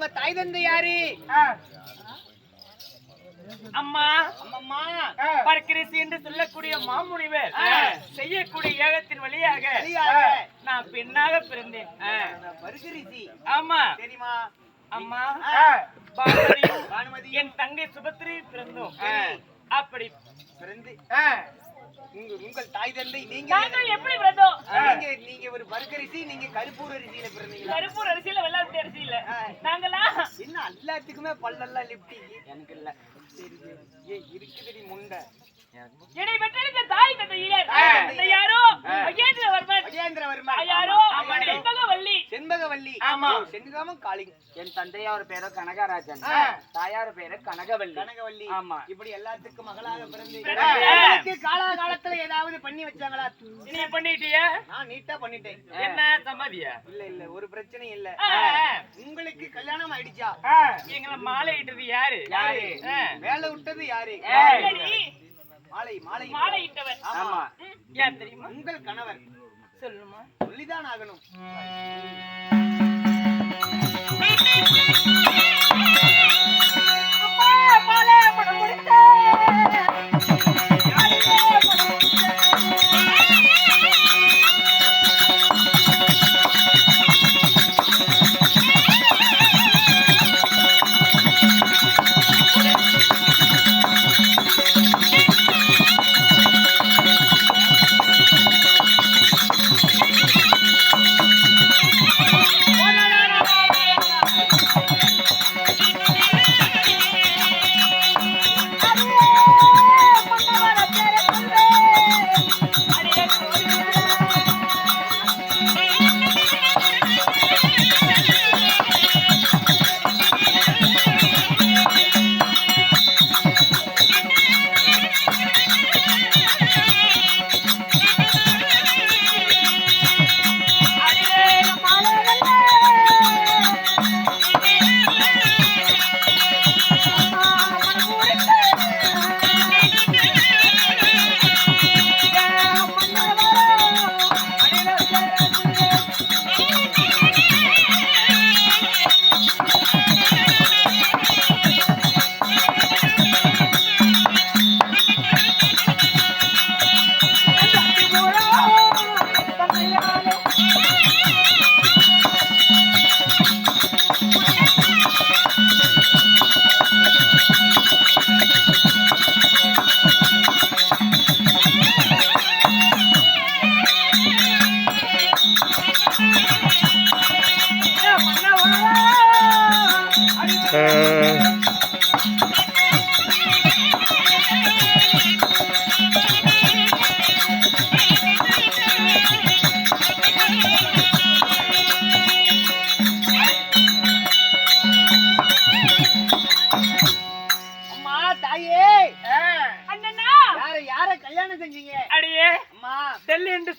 உங்க தாய் தந்தை யாரு? அம்மா அம்மா பர்கிரிசி என்று சொல்லக்கூடிய மாமுனிவர் செய்யக்கூடிய ஏகத்தின் வழியாக நான் பெண்ணாக பிறந்தேன். பர்கிரிசி? ஆமா. தெரியுமா? அம்மா பானுமதி என் தங்கை சுபத்ரி பிறந்தோம். அப்படி பிறந்து உங்கள் தாய் தந்தை நீங்க எப்படி பிறந்தோம்? நீங்க ஒரு பர்கரிசி, நீங்க கருப்பூர் அரிசியில பிறந்தீங்க. கருப்பூர் அரிசியில வெள்ளாட்டு அரிசி இல்ல நாங்களா? என்ன எல்லாத்துக்குமே பல்லெல்லாம் லிப்டி? எனக்கு இல்ல. இருக்குதுடி முண்டை. என்னை பெற்றெடுத்த தாய் தந்தை யாரோ மகேந்திரவர்மன் யாரோ செண்பகவல்லி. செண்பகவல்லி. ஆமா. செண்பகமும் காளிங். என் தந்தையார் பேரு கனகராஜன், தாயார் பேரு கனகவல்லி. கனகவல்லி. ஆமா. இப்படி எல்லாத்துக்கும் மகளாக பிறந்து காலகாலத்துல ஏதாவது பண்ணி வச்சாங்களா? நீ பண்ணிட்டியா? நான் நீட்டா பண்ணிட்டேன். என்ன சமாதியா? இல்ல ஒரு பிரச்சனை இல்ல. உங்களுக்கு கல்யாணம் ஆயிடுச்சா? எங்களை மாலை இட்டது யாரு? வேலை விட்டது யாரு? மாலை இட்டவர். ஆமா. ஏன் தெரியுமா? உங்கள் கணவர். சொல்லுமா? சொல்லிதான் ஆகணும்.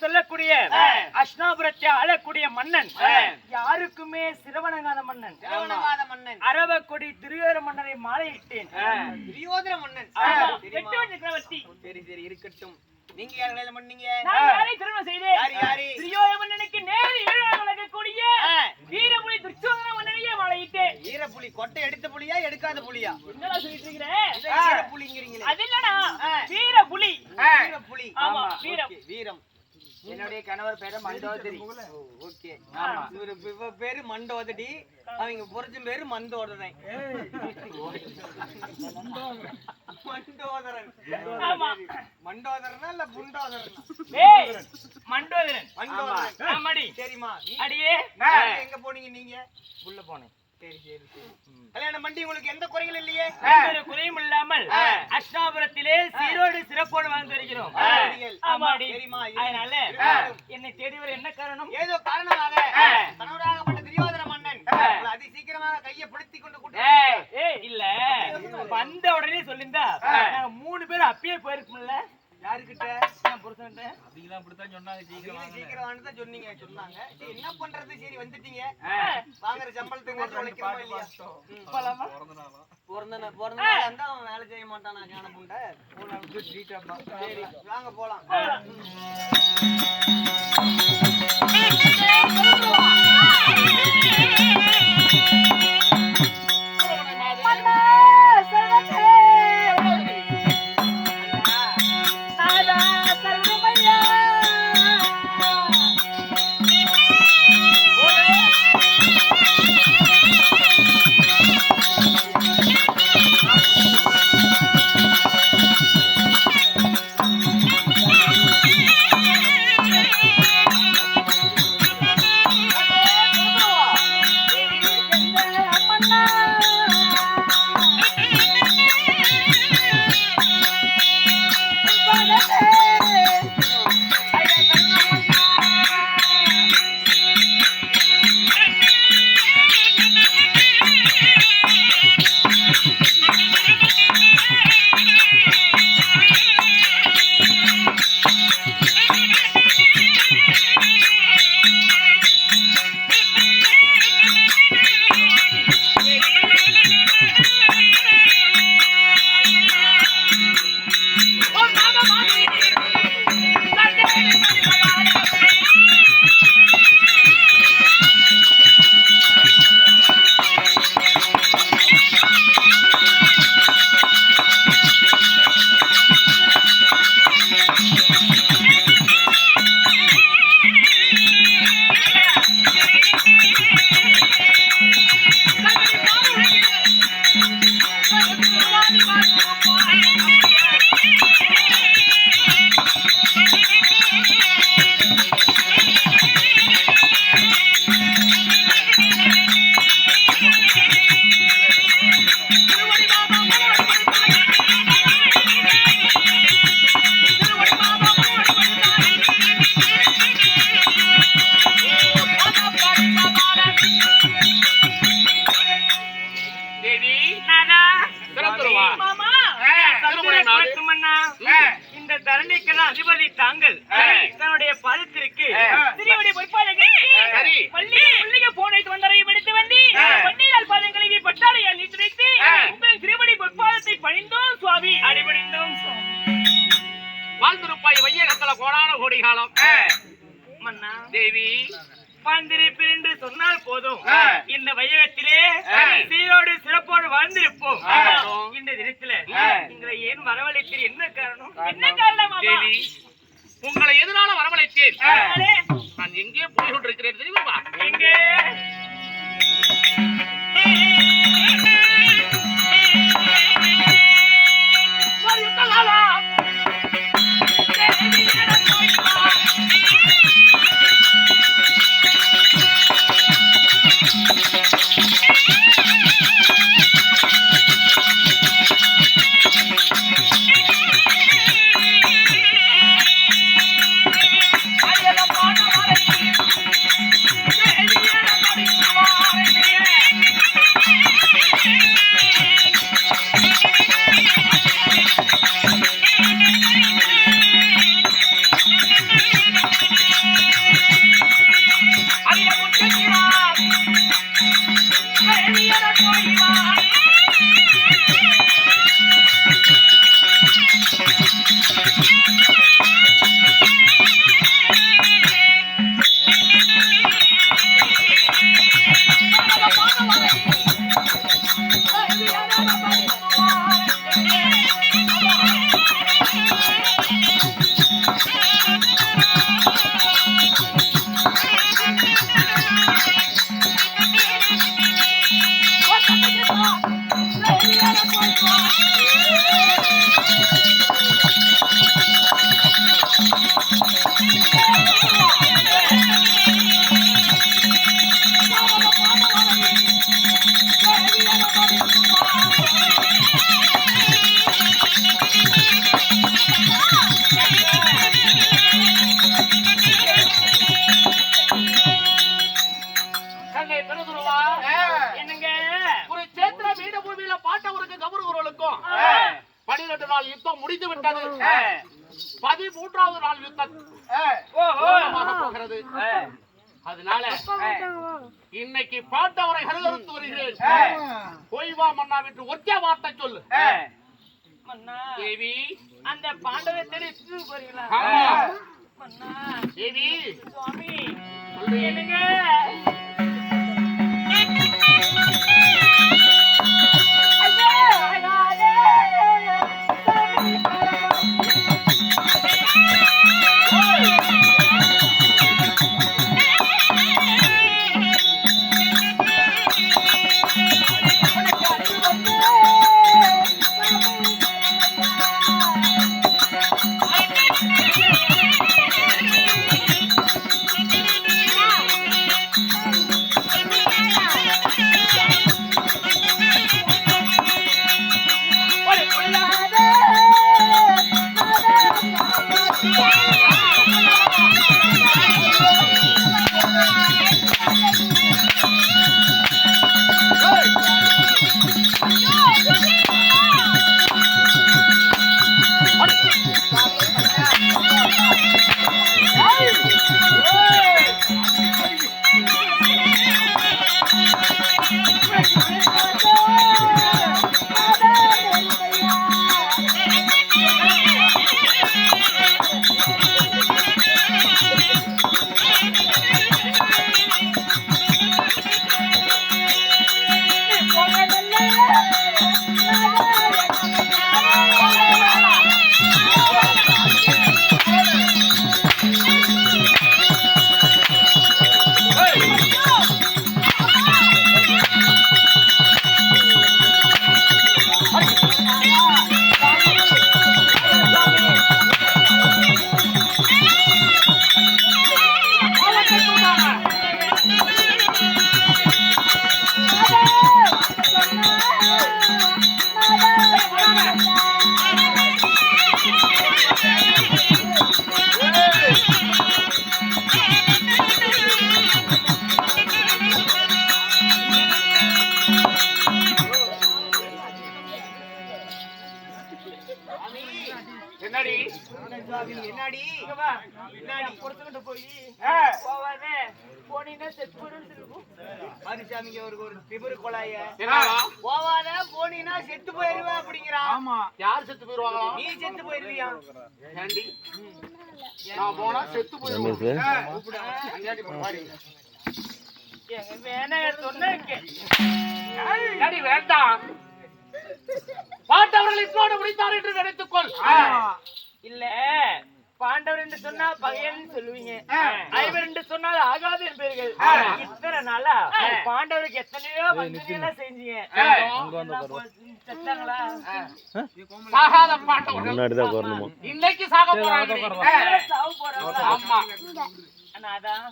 சொல்லக்கூடிய அஷ்னாபுரத்தை ஆளக்கூடிய மன்னன் யாருக்குமே சிரவணங்காத மன்னன். அரவக்கொடி துரியோதன மன்னரை மாலையிட்டேன். துரியோதன மன்னன் சக்கரவர்த்தி. சரி சரி இருக்கட்டும். நீங்க யார் கல்யாணம் பண்ணீங்க? நான் யாரை திருமணம் செய்தேன்? யாரு? துரியோதன மன்னனுக்கு நேர் எதிராக நடக்கக்கூடிய வீரபுலி துர்யோதன மன்னனையே மாலையிட்டேன். வீரபுலி கொட்டை எடுத்த புலியா எடுக்காத புலியா? என்னடா சொல்லிட்டு இருக்கீங்க? வீரபுலிங்கறீங்களே. அது இல்லடா வீரபுலி. வீரபுலி. ஆமா வீரம். வீரம். என்னுடைய கணவர் பேரு மண்டோதரி. ஓகே. ஆமா. இவ பேரு மண்டோதரி. அவங்க புரிஞ்ச பேரு மண்டோதரன். மண்டோதரன். ஆமா. மண்டோதரனா இல்ல புண்டோதரனா? ஏய் மண்டோதரன். மண்டோதரன். ஆமாடி. சரிமா. அடியே எங்க போனீங்க நீங்க? உள்ள போனேன். சரி சரி சரி. கல்யாணம் பண்ணி உங்களுக்கு எந்த குறையும் இல்லையே? எந்த குறையும் இல்லாமல் அஷ்டாபுரத்திலே சீரோடு சிறப்போடு வாழ்ந்து வருகிறோம். ஆமாடி. அதனால என்னை தேடி வர என்ன காரணம்? ஏதோ காரணமாக கணவராகப்பட்ட துரியோதன மன்னன் அதி சீக்கிரமாக கையை பிடித்துக் கொண்டு இல்ல வந்த உடனே சொல்லிருந்தா நாங்க 3 பேரும் அப்பயே போயிருக்கோம்ல. யாருக்கிட்ட? நான் புருஷன்ட்ட. அப்படிலாம் அப்படித்தான் சொன்னாங்க. சீக்கிரம் வாங்க சொன்னீங்க சொன்னாங்க. சரி என்ன பண்றது? சரி வந்துட்டீங்க. வாங்குற சம்பளத்துக்கு உழைக்கிறோமா இல்லையா? போலாமா? பிறந்த நாள் இருந்தா அவன் வேலை செய்ய மாட்டானா ஞான புண்டை? சரி வாங்க போலாம். இந்த தரணிக்கெல்லாம் அதிபதி தாங்கள் தன்னுடைய பாதத்திற்கு திருவடி பொற்பாதங்களை போனைத்து வந்தரை எடுத்து வந்து பன்னீரால் பாதங்களை பட்டாளையால் நீட்டுரைத்து உங்கள் திருவடி பொற்பாதத்தை பணிந்தோம் சுவாமி அடிபணிந்தோம் வாழ்ந்திருப்பாய் வையகத்துல கோடான கோடி காலம் மன்னா தேவி வாழ்ந்திருப்பேன் என்று சொன்னால் போதும் இந்த வையகத்திலே சீரோடு சிறப்போடு வாழ்ந்திருப்போம் இந்த தினத்துல நீங்களை ஏன் வரவழைத்தீர் என்ன காரணம் என்ன காரணம் தேவி உங்களை எதனால வரவழைத்தேன் நான் எங்கே போய் கொண்டிருக்கிறேன் தெரியுமா எங்கே யுத்தம் முடிந்து விட்டது 13வது நாள் யுத்தம் போகிறது அதனால இன்னைக்கு பாட்டவரை ஹரிகரித்து வருகிறேன் போய் வா மன்னா என்று ஒற்றை வார்த்தை சொல்லு மன்னா தேவி அந்த பாண்டவை தெரிவித்து போறீங்களா மன்னா தேவி சுவாமி சொல்லு என்னங்க போனீங்கன்னா செத்து போயிடும்னு சொல்லுவோம். மனுஷாமிங்க ஒரு திமிரு கொலாய என்னவா? போவாத போனீங்கன்னா செத்து போயிருவ அப்படிங்கிறான். ஆமா, யார் செத்து போயிருவாங்களா? நீ செத்து போயிருவியா? ஏண்டி நான் போனா செத்து போயிருவேன். அங்கேடி பாடி எங்க வேணாம் சொன்னேன். ஏடி வேண்டாம். பாண்டவர்கள் இப்போது முடித்தார் என்று நினைத்துக்கொள். இல்ல பாண்டவர் என்று சொன்னா பகையன்னு சொல்லுவீங்க, ஐவர் என்று சொன்னால் ஆகாது என்பீர்கள். இத்தனை நாளா பாண்டவருக்கு எத்தனையோ மந்திரியெல்லாம் செஞ்சீங்க. செத்தாங்களா? சாகாத பாண்டவர்கள் இன்னைக்கு சாக போறாங்க. சாவு போறாங்களா? ஆமா. அதான்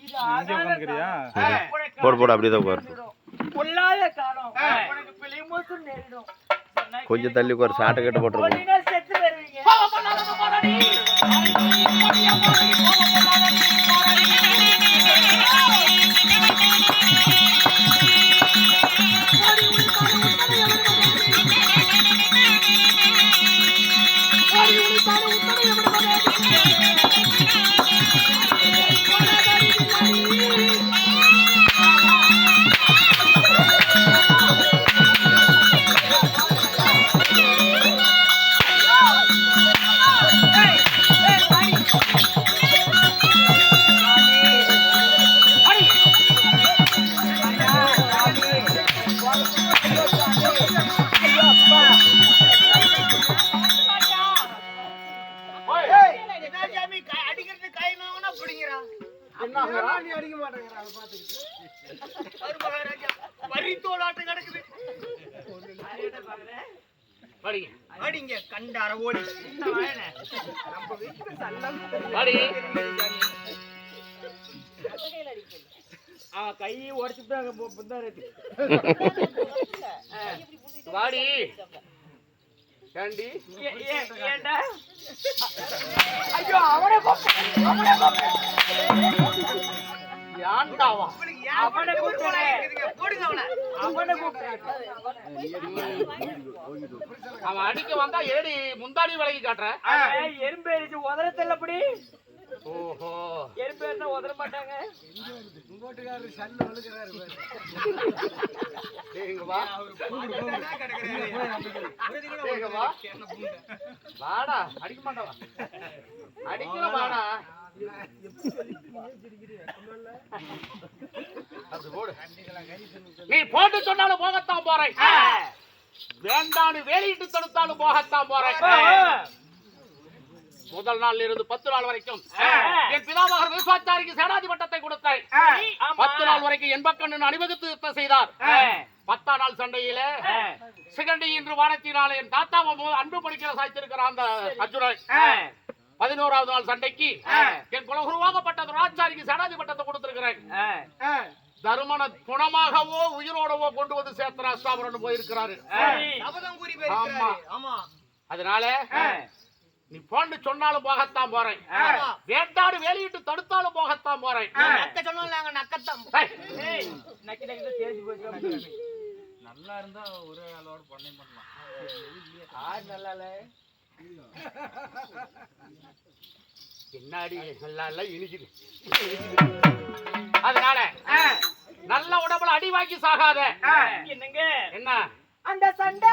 இது ஆகாத போடு போடு அப்படியே தான் உட்காரு. பொல்லாத காலம் உனக்கு பிழைமோசம் நேரிடும். கொஞ்சம் தள்ளி உட்காரு. சாட்டை கட்டு போட்டுருக்கோம். போனீங்கன்னா செத்து வருவீங்க. அடிக்கிறது கை நோவுனா பிடிக்கிறான். நீ அடிக்க மாட்டேங்கிறான். அதை பார்த்துக்கிட்டு பறித்தோடாட்டம் கிடக்குது. அடிங்க கண்டார ஓடி நம்ம வீட்டுல சல்லம் அவன் கையை உடச்சுட்டாங்க. வாடி ஏண்டி ஏண்டா? ஐயோ அவனை ஏண்டாவா? அவனை கூப்பிட்டேன். போடுங்க அவனை. அவனை கூப்பிட்டேன். அவன் அடிக்க வந்தா ஏடி முந்தாடி விலகி காட்டுற. எறும்பேறிச்சு உதற தெல்லப்படி. ஓஹோ, எறும்பேறினா உதற மாட்டாங்க. இங்க வா. இங்க வா. வாடா, அடிக்க மாட்டாவா? அடிக்கிற வாடா. அது போடு. நீ போட்டு சொன்னாலும் போகத்தான் போறேன். வேண்டான்னு வேலையிட்டு தடுத்தாலும் போகத்தான் போறேன். முதல் நாள்ல இருந்து 10 நாள் வரைக்கும் என் பிதாமகர் விஸ்வாச்சாரிக்கு சேனாதி பட்டத்தை கொடுத்தேன். 10 நாள் வரைக்கும் என் பக்கம் அணிவகுத்து யுத்தம் செய்தார். 10ஆம் நாள் சண்டையில சிகண்டி என்று வானத்தினால என் தாத்தாவை அன்பு படிக்கிற சாய்த்திருக்கிற அந்த அர்ஜுனன் 11ஆவது நாள் சண்டைக்கு என் குலகுருவாகப்பட்ட துராச்சாரிக்கு சேனாதி பட்டத்தை கொடுத்திருக்கிறேன். தருமன குணமாகவோ உயிரோடவோ கொண்டு வந்து சேர்த்த அஷ்டாபுரன் போயிருக்கிறாரு. ஆமா, அதனால நீ போன்னு சொன்னாலும் போகத்தான் போறேன். வேண்டாடு வேலையிட்டு தடுத்தாலும் போகத்தான் போறேன். நல்லா இருந்தா ஒரே ஆளோட பண்ணே பண்ணலாம். நல்லா என்னாடி நல்லா இல்ல இனிக்குது. அதனால நல்ல உடம்புல அடி வாங்கி சாகாத. என்னங்க என்ன அந்த சண்டை